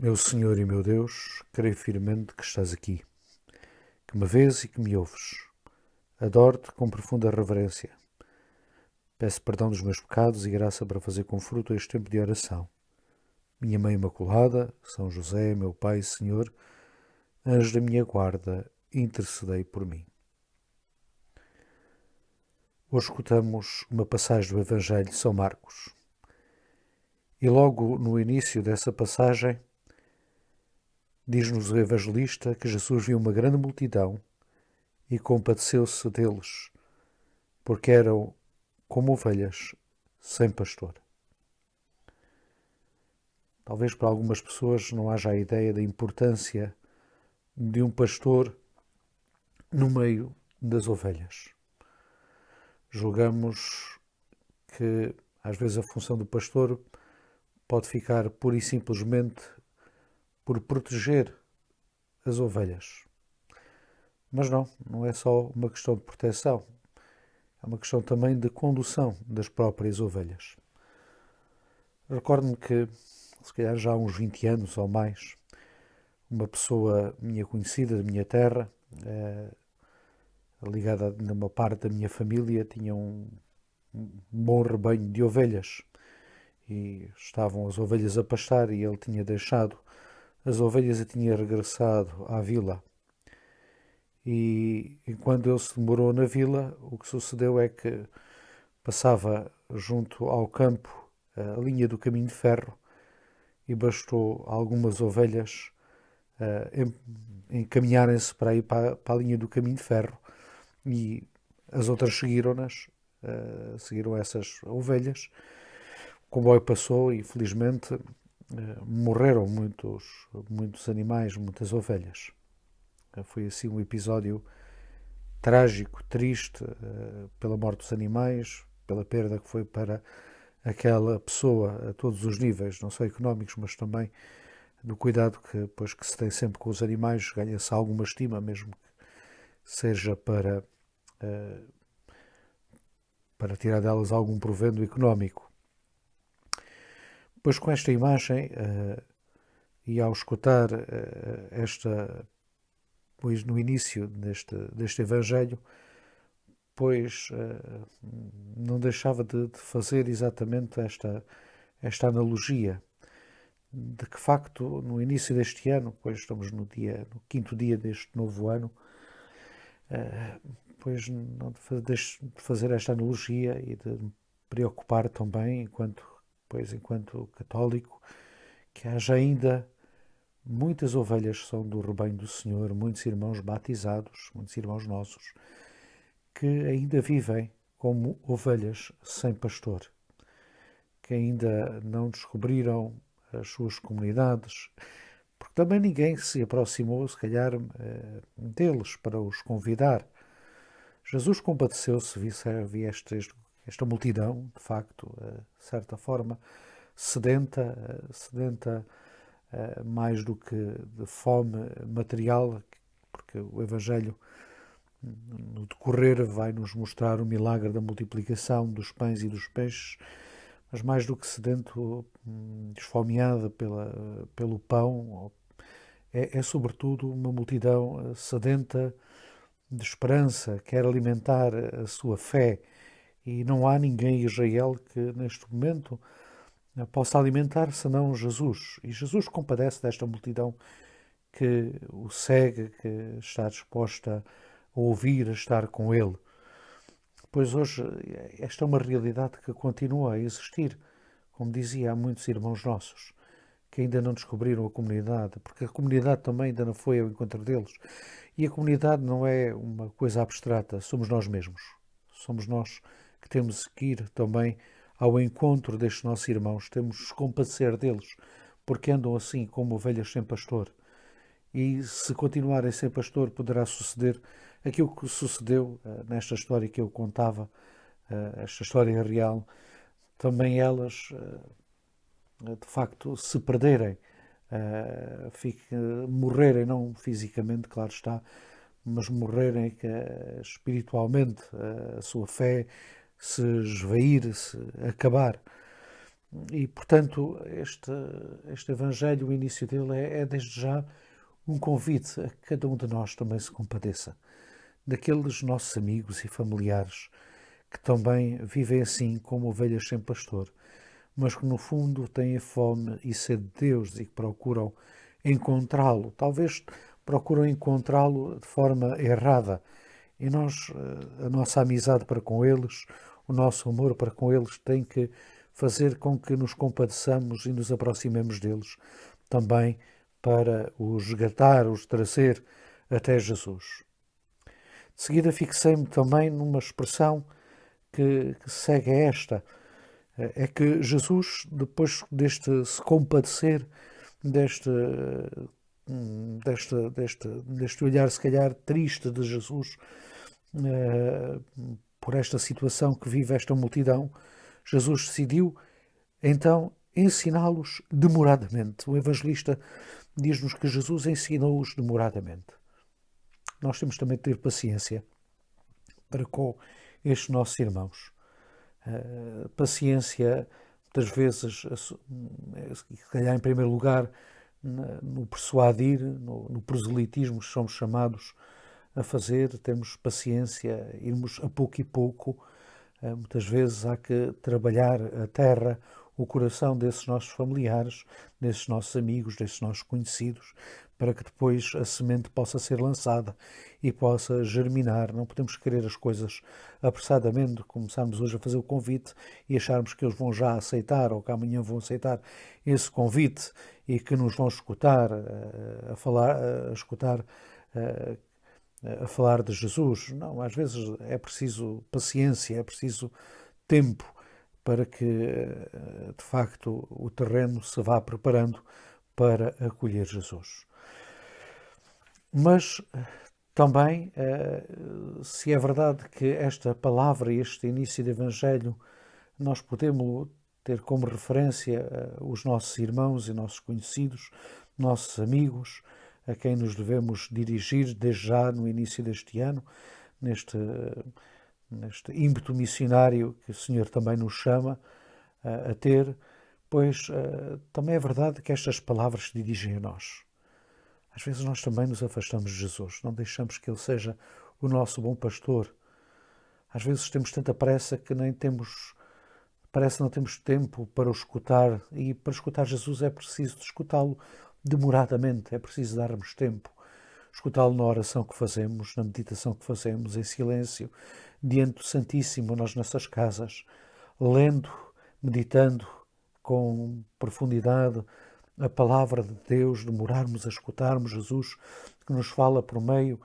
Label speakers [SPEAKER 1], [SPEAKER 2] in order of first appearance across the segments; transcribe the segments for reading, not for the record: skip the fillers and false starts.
[SPEAKER 1] Meu Senhor e meu Deus, creio firmemente que estás aqui, que me vês e que me ouves. Adoro-te com profunda reverência. Peço perdão dos meus pecados e graça para fazer com fruto este tempo de oração. Minha Mãe Imaculada, São José, meu Pai e Senhor, anjo da minha guarda, intercedei por mim. Hoje escutamos uma passagem do Evangelho de São Marcos. E logo no início dessa passagem, diz-nos o evangelista que Jesus viu uma grande multidão e compadeceu-se deles, porque eram como ovelhas sem pastor. Talvez para algumas pessoas não haja a ideia da importância de um pastor no meio das ovelhas. Julgamos que às vezes a função do pastor pode ficar pura e simplesmente por proteger as ovelhas. Mas não é só uma questão de proteção, é uma questão também de condução das próprias ovelhas. Recordo-me que, se calhar já há uns 20 anos ou mais, uma pessoa minha conhecida, da minha terra, ligada a uma parte da minha família, tinha um bom rebanho de ovelhas e estavam as ovelhas a pastar e ele tinha deixado as ovelhas e tinha regressado à vila. E enquanto ele se demorou na vila, o que sucedeu é que passava junto ao campo a linha do caminho de ferro e bastou algumas ovelhas encaminharem-se para ir para a linha do caminho de ferro e as outras seguiram-nas, seguiram essas ovelhas. O comboio passou e felizmente morreram muitos animais, muitas ovelhas. Foi assim um episódio trágico, triste, pela morte dos animais, pela perda que foi para aquela pessoa a todos os níveis, não só económicos, mas também do cuidado que se tem sempre com os animais, ganha-se alguma estima, mesmo que seja para tirar delas algum provento económico. Pois com esta imagem, e ao escutar pois no início deste Evangelho, pois não deixava de fazer exatamente esta analogia de que, facto, no início deste ano, pois estamos no quinto dia deste novo ano, pois não deixo de fazer esta analogia e de me preocupar também, enquanto católico, que haja ainda muitas ovelhas que são do rebanho do Senhor, muitos irmãos batizados, muitos irmãos nossos, que ainda vivem como ovelhas sem pastor, que ainda não descobriram as suas comunidades, porque também ninguém se aproximou, se calhar, deles para os convidar. Jesus compadeceu-se, via esta multidão, de facto, de certa forma, sedenta mais do que de fome material, porque o Evangelho, no decorrer, vai nos mostrar o milagre da multiplicação dos pães e dos peixes, mas mais do que sedento, esfomeada pelo pão, é sobretudo uma multidão sedenta de esperança, quer alimentar a sua fé, e não há ninguém em Israel que neste momento possa alimentar senão Jesus. E Jesus compadece desta multidão que o segue, que está disposta a ouvir, a estar com ele. Pois hoje esta é uma realidade que continua a existir. Como dizia, há muitos irmãos nossos que ainda não descobriram a comunidade, porque a comunidade também ainda não foi ao encontro deles. E a comunidade não é uma coisa abstrata, somos nós mesmos. Somos nós que temos que ir também ao encontro destes nossos irmãos, temos de nos compadecer deles, porque andam assim como ovelhas sem pastor. E se continuarem sem pastor, poderá suceder aquilo que sucedeu nesta história que eu contava, esta história real, também elas, de facto, se perderem, morrerem, não fisicamente, claro está, mas morrerem espiritualmente, a sua fé se esvair, se acabar. E, portanto, este Evangelho, o início dele é desde já um convite a que cada um de nós também se compadeça daqueles nossos amigos e familiares que também vivem assim como ovelhas sem pastor, mas que no fundo têm fome e sede de Deus e que procuram encontrá-lo. Talvez procuram encontrá-lo de forma errada. E nós, a nossa amizade para com eles, o nosso amor para com eles tem que fazer com que nos compadeçamos e nos aproximemos deles também para os resgatar, os trazer até Jesus. De seguida fixei-me também numa expressão que segue esta. É que Jesus, depois deste se compadecer, deste, deste olhar se calhar triste de Jesus, por esta situação que vive esta multidão, Jesus decidiu então ensiná-los demoradamente. O evangelista diz-nos que Jesus ensinou-os demoradamente. Nós temos também de ter paciência para com estes nossos irmãos. Paciência, muitas vezes, se calhar em primeiro lugar, no persuadir, no proselitismo que somos chamados a fazer, termos paciência, irmos a pouco e pouco. Muitas vezes há que trabalhar a terra, o coração desses nossos familiares, desses nossos amigos, desses nossos conhecidos, para que depois a semente possa ser lançada e possa germinar. Não podemos querer as coisas apressadamente, começarmos hoje a fazer o convite e acharmos que eles vão já aceitar ou que amanhã vão aceitar esse convite e que nos vão escutar a falar, a falar de Jesus. Não, às vezes é preciso paciência, é preciso tempo para que, de facto, o terreno se vá preparando para acolher Jesus. Mas também, se é verdade que esta palavra e este início de Evangelho nós podemos ter como referência os nossos irmãos e nossos conhecidos, nossos amigos, a quem nos devemos dirigir desde já no início deste ano, neste ímpeto missionário que o Senhor também nos chama a ter, pois também é verdade que estas palavras se dirigem a nós. Às vezes nós também nos afastamos de Jesus, não deixamos que Ele seja o nosso bom pastor. Às vezes temos tanta pressa que nem temos, parece que não temos tempo para o escutar, e para escutar Jesus é preciso escutá-lo demoradamente, é preciso darmos tempo. Escutá-lo na oração que fazemos, na meditação que fazemos, em silêncio, diante do Santíssimo, nas nossas casas, lendo, meditando com profundidade a palavra de Deus, demorarmos a escutarmos Jesus, que nos fala por meio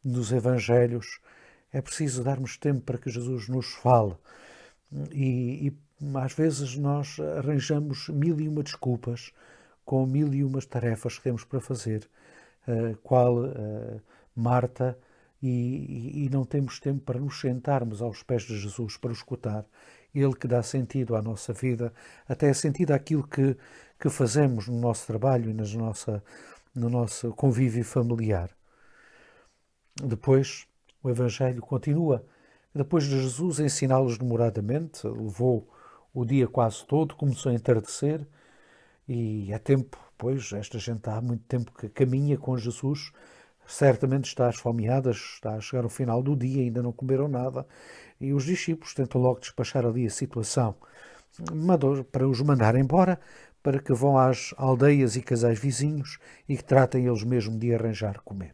[SPEAKER 1] dos Evangelhos. É preciso darmos tempo para que Jesus nos fale. E às vezes nós arranjamos mil e uma desculpas com mil e umas tarefas que temos para fazer, qual Marta, e não temos tempo para nos sentarmos aos pés de Jesus, para o escutar. Ele que dá sentido à nossa vida, até sentido àquilo que fazemos no nosso trabalho e no nosso convívio familiar. Depois, o Evangelho continua. Depois de Jesus ensiná-los demoradamente, levou o dia quase todo, começou a entardecer, e é tempo, pois, esta gente há muito tempo que caminha com Jesus, certamente está esfomeada, está a chegar ao final do dia, ainda não comeram nada, e os discípulos tentam logo despachar ali a situação, para os mandar embora, para que vão às aldeias e casais vizinhos e que tratem eles mesmos de arranjar comer.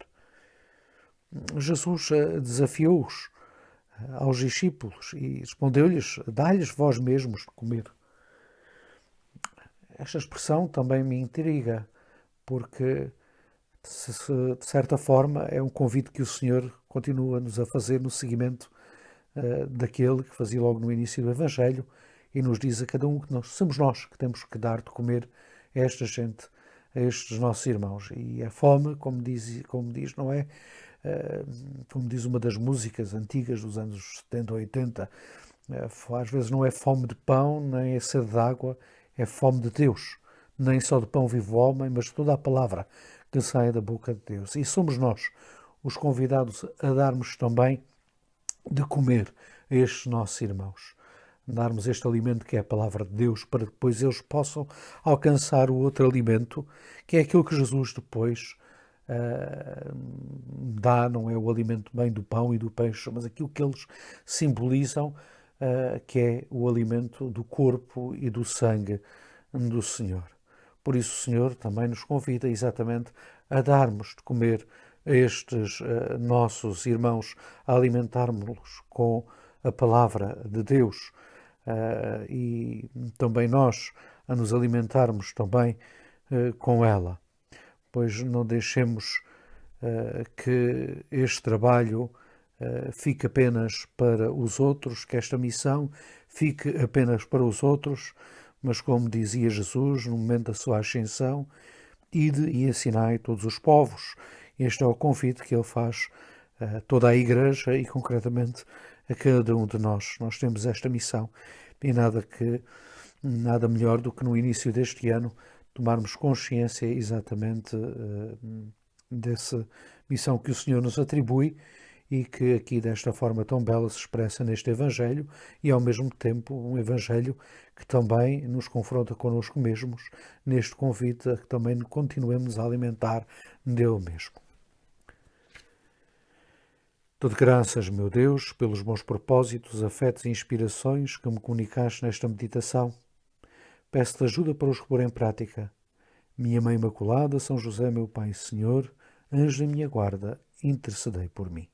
[SPEAKER 1] Jesus desafiou-os aos discípulos e respondeu-lhes: dá-lhes vós mesmos de comer. Esta expressão também me intriga, porque de certa forma é um convite que o Senhor continua-nos a fazer no seguimento daquele que fazia logo no início do Evangelho, e nos diz a cada um que somos nós que temos que dar de comer a esta gente, a estes nossos irmãos. E a fome, como diz, não é, como diz uma das músicas antigas dos anos 70 ou 80, às vezes não é fome de pão, nem é sede de água, é fome de Deus. Nem só de pão vive o homem, mas de toda a palavra que sai da boca de Deus. E somos nós os convidados a darmos também de comer a estes nossos irmãos. darmos este alimento que é a palavra de Deus, para que depois eles possam alcançar o outro alimento, que é aquilo que Jesus depois dá, não é o alimento bem do pão e do peixe, mas aquilo que eles simbolizam, que é o alimento do corpo e do sangue do Senhor. Por isso o Senhor também nos convida exatamente a darmos de comer a estes nossos irmãos, a alimentarmos-los com a palavra de Deus, e também nós a nos alimentarmos também com ela, pois não deixemos que este trabalho fique apenas para os outros, que esta missão fique apenas para os outros, mas como dizia Jesus no momento da sua ascensão, ide e ensinai todos os povos. Este é o convite que ele faz a toda a Igreja e concretamente a cada um de nós. Nós temos esta missão e nada melhor do que no início deste ano tomarmos consciência exatamente dessa missão que o Senhor nos atribui e que aqui desta forma tão bela se expressa neste Evangelho e ao mesmo tempo um Evangelho que também nos confronta connosco mesmos neste convite a que também continuemos a alimentar dele mesmo. Dou-te graças, meu Deus, pelos bons propósitos, afetos e inspirações que me comunicaste nesta meditação. Peço-te ajuda para os pôr em prática. Minha Mãe Imaculada, São José, meu Pai e Senhor, anjo da minha guarda, intercedei por mim.